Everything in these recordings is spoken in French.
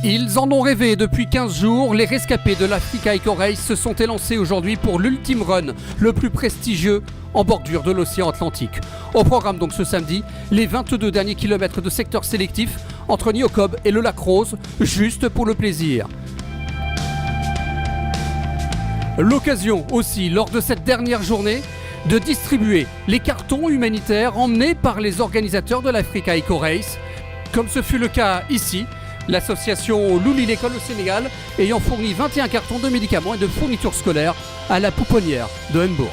Ils en ont rêvé depuis 15 jours, les rescapés de l'Africa Eco Race se sont élancés aujourd'hui pour l'ultime run, le plus prestigieux en bordure de l'océan Atlantique. Au programme donc ce samedi, les 22 derniers kilomètres de secteur sélectif entre Niocob et le Lac Rose, juste pour le plaisir. L'occasion aussi, lors de cette dernière journée, de distribuer les cartons humanitaires emmenés par les organisateurs de l'Africa Eco Race, comme ce fut le cas ici. L'association Louli l'école au Sénégal ayant fourni 21 cartons de médicaments et de fournitures scolaires à la pouponnière de Hembourg.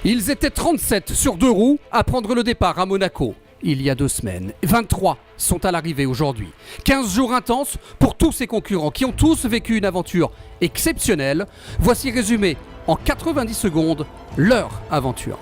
Ils étaient 37 sur 2 roues à prendre le départ à Monaco il y a 2 semaines. 23 sont à l'arrivée aujourd'hui. 15 jours intenses pour tous ces concurrents qui ont tous vécu une aventure exceptionnelle. Voici résumé en 90 secondes leur aventure.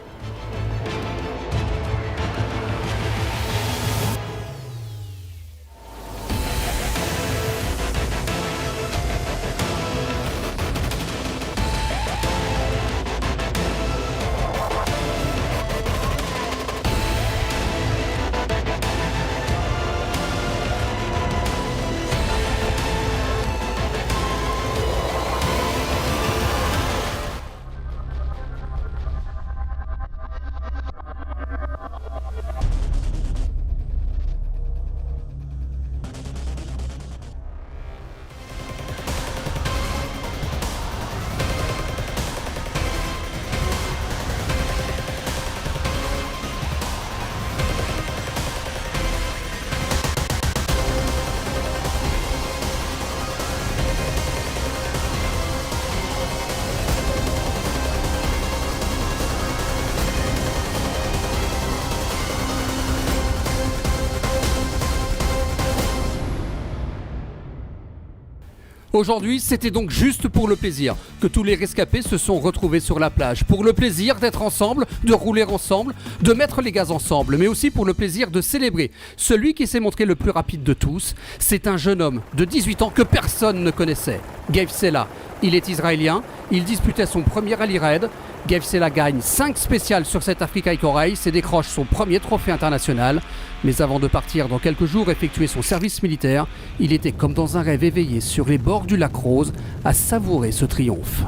Aujourd'hui, c'était donc juste pour le plaisir que tous les rescapés se sont retrouvés sur la plage. Pour le plaisir d'être ensemble, de rouler ensemble, de mettre les gaz ensemble, mais aussi pour le plaisir de célébrer. Celui qui s'est montré le plus rapide de tous, c'est un jeune homme de 18 ans que personne ne connaissait. Gabe Sela, il est israélien, il disputait son premier rallye raid. Gabe Sela gagne 5 spéciales sur cette Africa Eco Race et décroche son premier trophée international. Mais avant de partir dans quelques jours effectuer son service militaire, il était comme dans un rêve éveillé sur les bords du lac Rose à savourer ce triomphe.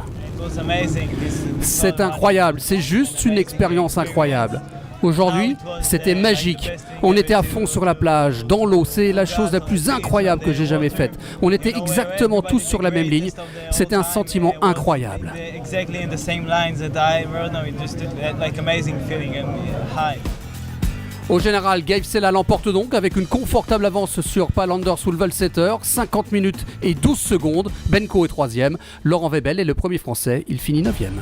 C'est incroyable, c'est juste une expérience incroyable. Aujourd'hui, c'était magique. On était à fond sur la plage, dans l'eau, c'est la chose la plus incroyable que j'ai jamais faite. On était exactement tous sur la même ligne, c'était un sentiment incroyable. Au général, Gabe Sela l'emporte donc avec une confortable avance sur Palander Sulvelsetter, 50 minutes et 12 secondes. Benko est 3e, Laurent Webel est le premier français, il finit 9e.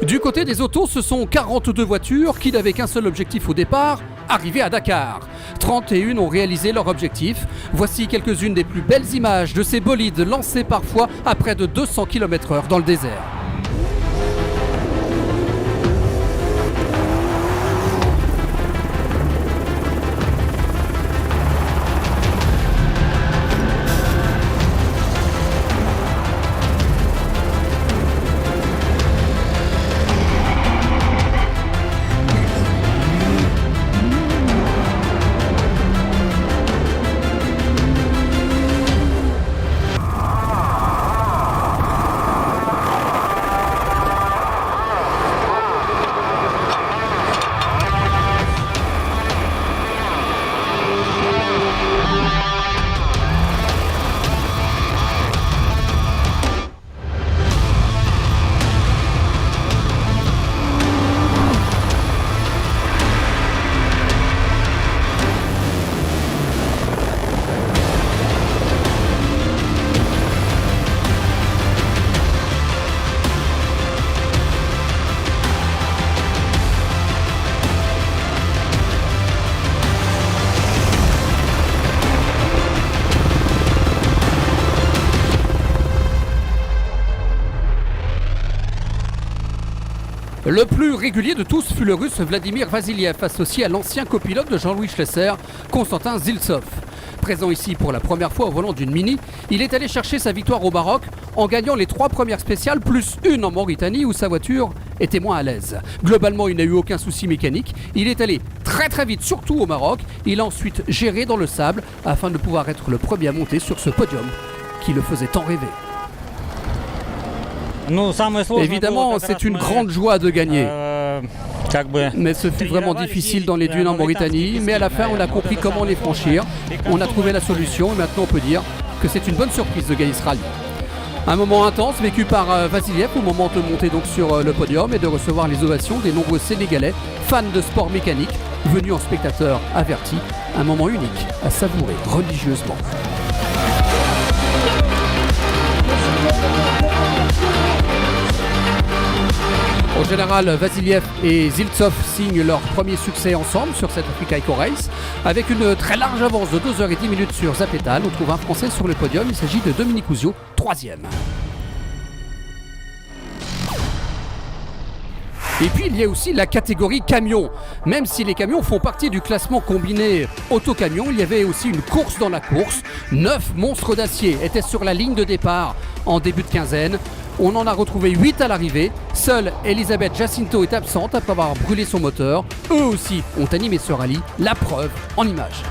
Du côté des autos, ce sont 42 voitures qui n'avaient qu'un seul objectif au départ, arriver à Dakar. 31 ont réalisé leur objectif. Voici quelques-unes des plus belles images de ces bolides lancés parfois à près de 200 km/h dans le désert. Le plus régulier de tous fut le russe Vladimir Vasiliev, associé à l'ancien copilote de Jean-Louis Schlesser, Konstantin Ziltsov. Présent ici pour la première fois au volant d'une Mini, il est allé chercher sa victoire au Maroc en gagnant les 3 premières spéciales plus une en Mauritanie où sa voiture était moins à l'aise. Globalement, il n'a eu aucun souci mécanique. Il est allé très vite, surtout au Maroc. Il a ensuite géré dans le sable afin de pouvoir être le premier à monter sur ce podium qui le faisait tant rêver. Évidemment, c'est une grande joie de gagner. Mais ce fut vraiment difficile dans les dunes en Mauritanie. Mais à la fin, on a compris comment les franchir. On a trouvé la solution et maintenant on peut dire que c'est une bonne surprise de gagner ce rallye. Un moment intense vécu par Vassiliev au moment de monter donc sur le podium et de recevoir les ovations des nombreux Sénégalais fans de sport mécanique venus en spectateurs avertis. Un moment unique à savourer religieusement. Au général, Vassiliev et Ziltsov signent leur premier succès ensemble sur cette Africa Eco Race. Avec une très large avance de 2h10 sur Zapetal, on trouve un Français sur le podium. Il s'agit de Dominique Ouzio, 3e. Et puis il y a aussi la catégorie camion. Même si les camions font partie du classement combiné auto-camion, il y avait aussi une course dans la course. 9 monstres d'acier étaient sur la ligne de départ en début de quinzaine. On en a retrouvé 8 à l'arrivée. Seule Elisabeth Jacinto est absente après avoir brûlé son moteur. Eux aussi ont animé ce rallye, la preuve en images.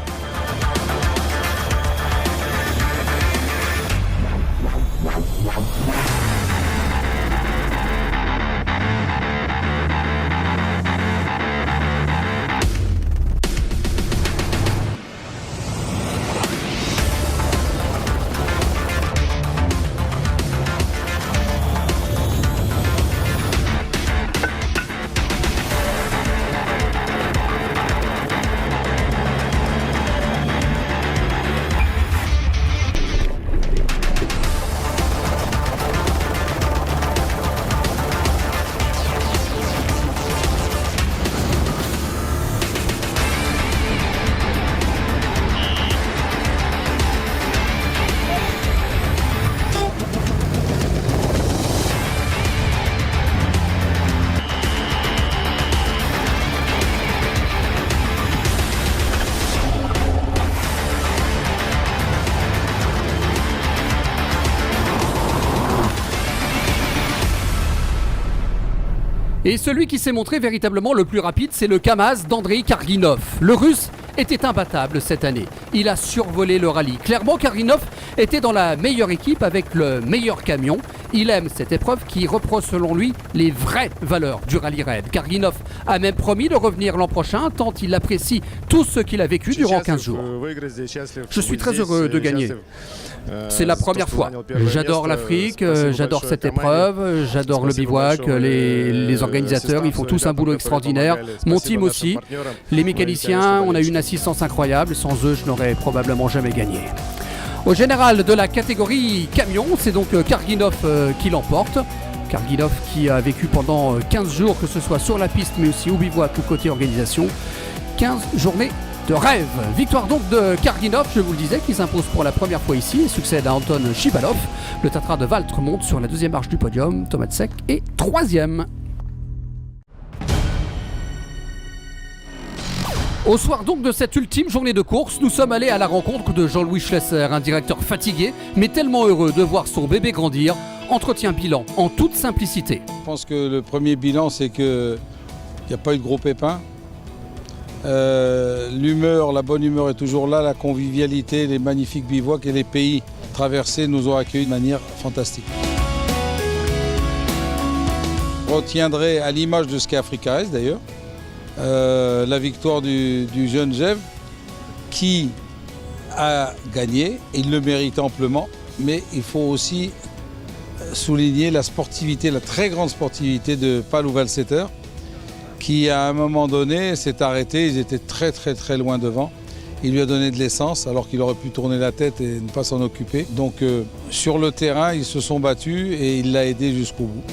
Et celui qui s'est montré véritablement le plus rapide, c'est le Kamaz d'Andrei Karginov. Le Russe était imbattable cette année. Il a survolé le rallye. Clairement, Karginov était dans la meilleure équipe avec le meilleur camion. Il aime cette épreuve qui reprend selon lui les vraies valeurs du rallye raid. Karginov a même promis de revenir l'an prochain tant il apprécie tout ce qu'il a vécu durant 15 jours. Je suis très heureux de gagner. C'est la première fois. J'adore l'Afrique, j'adore cette épreuve, j'adore le bivouac, les organisateurs, ils font tous un boulot extraordinaire. Mon team aussi. Les mécaniciens, on a une assistance incroyable. Sans eux, je n'aurais probablement jamais gagné. Au général de la catégorie camion, c'est donc Karginov qui l'emporte. Karginov qui a vécu pendant 15 jours, que ce soit sur la piste mais aussi au bivouac ou côté organisation. 15 journées de rêve. Victoire donc de Karginov, je vous le disais, qui s'impose pour la première fois ici et succède à Anton Chibalov. Le Tatra de Valtre monte sur la deuxième marche du podium. Tomatsek est 3e. Au soir donc de cette ultime journée de course, nous sommes allés à la rencontre de Jean-Louis Schlesser, un directeur fatigué, mais tellement heureux de voir son bébé grandir. Entretien bilan en toute simplicité. Je pense que le premier bilan, c'est qu'il n'y a pas eu de gros pépins. L'humeur, la bonne humeur est toujours là, la convivialité, les magnifiques bivouacs et les pays traversés nous ont accueillis de manière fantastique. Je retiendrai à l'image de ce qu'est Africa Race d'ailleurs, la victoire du jeune Jev qui a gagné, il le mérite amplement, mais il faut aussi souligner la sportivité, la très grande sportivité de Palou Valsetter qui à un moment donné s'est arrêté, ils étaient très loin devant. Il lui a donné de l'essence alors qu'il aurait pu tourner la tête et ne pas s'en occuper. Donc sur le terrain, ils se sont battus et il l'a aidé jusqu'au bout.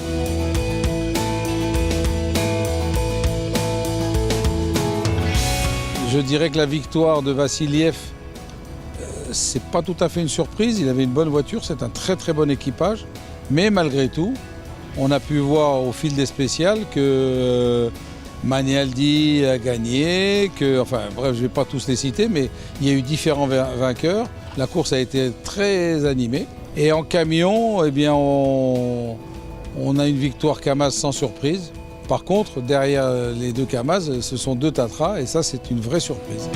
Je dirais que la victoire de Vassiliev, c'est pas tout à fait une surprise. Il avait une bonne voiture, c'est un très bon équipage. Mais malgré tout, on a pu voir au fil des spéciales que Manialdi a gagné, bref, je ne vais pas tous les citer, mais il y a eu différents vainqueurs. La course a été très animée. Et en camion, eh bien, on a une victoire Kamaz sans surprise. Par contre, derrière les deux Kamaz, ce sont deux Tatras, et ça, c'est une vraie surprise.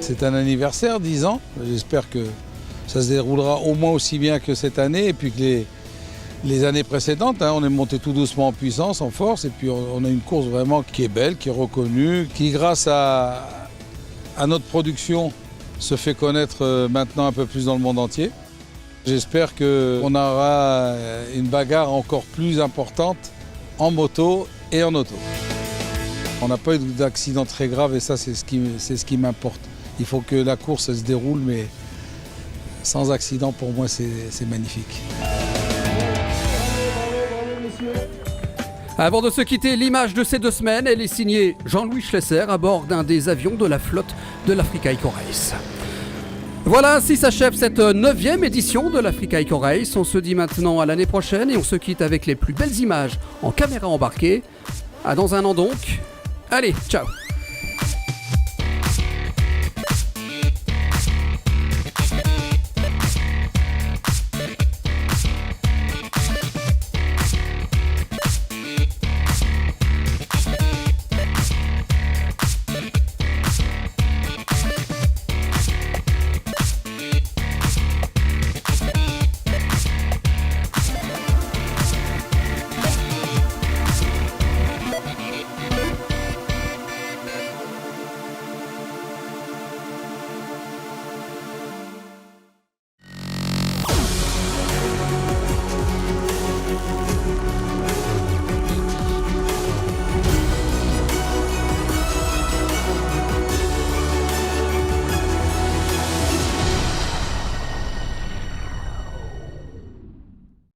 C'est un anniversaire, 10 ans. J'espère que ça se déroulera au moins aussi bien que cette année, et puis que les années précédentes, on est monté tout doucement en puissance, en force, et puis on a une course vraiment qui est belle, qui est reconnue, qui grâce à notre production se fait connaître maintenant un peu plus dans le monde entier. J'espère qu'on aura une bagarre encore plus importante en moto et en auto. On n'a pas eu d'accident très grave et ça c'est ce qui m'importe. Il faut que la course se déroule, mais sans accident pour moi c'est magnifique. Avant de se quitter, l'image de ces 2 semaines, elle est signée Jean-Louis Schlesser à bord d'un des avions de la flotte de l'Africa Eco Race. Voilà, ainsi s'achève cette 9e édition de l'Africa Eco Race. On se dit maintenant à l'année prochaine et on se quitte avec les plus belles images en caméra embarquée. À dans un an donc. Allez, ciao!